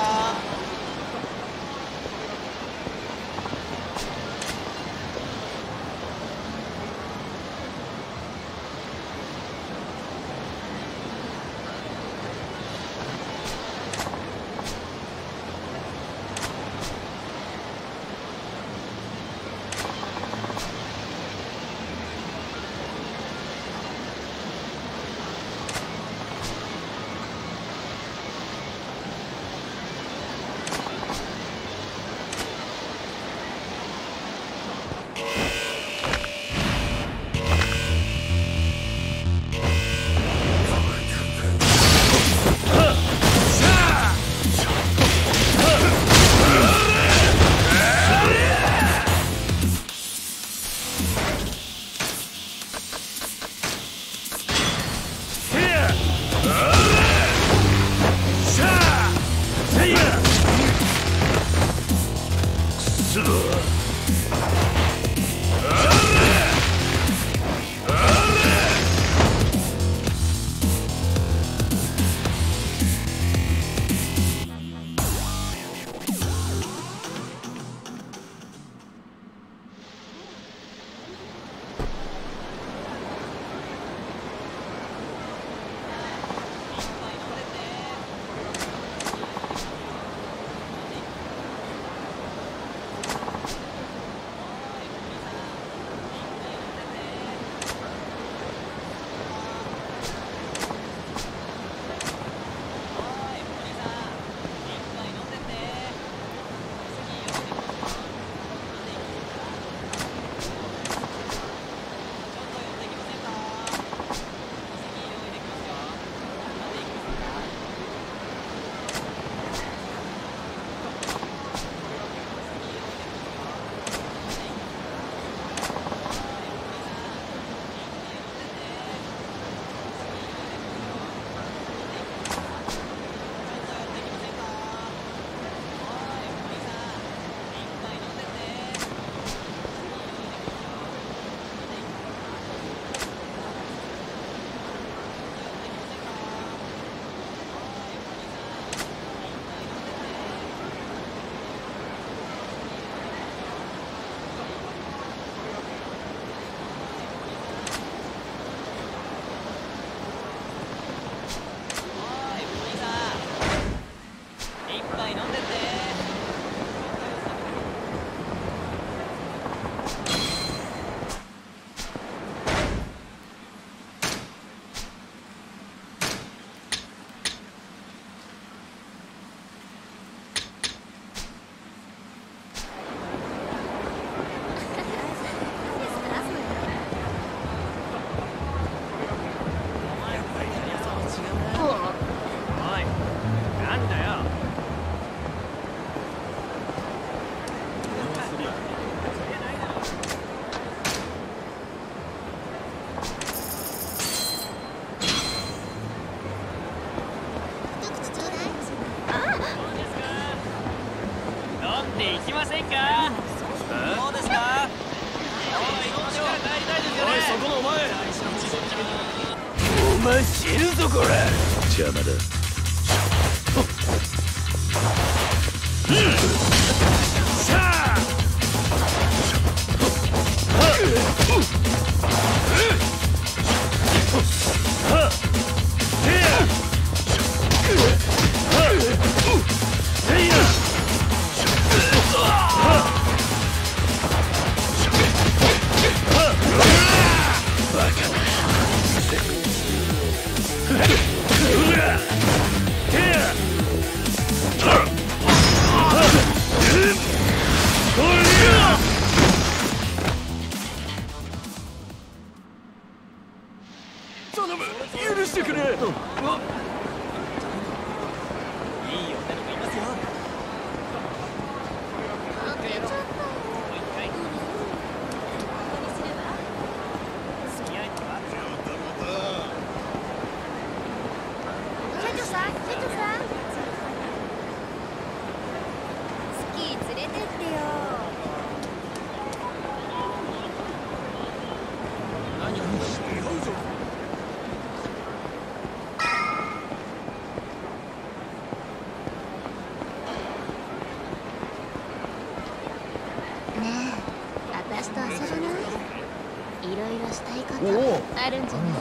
Speaker 13: あるんじゃない？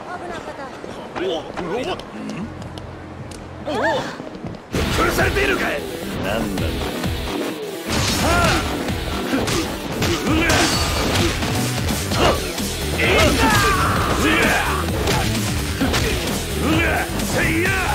Speaker 13: 危なかった。
Speaker 11: 殺されているかい。なんだ。はあ。せいや。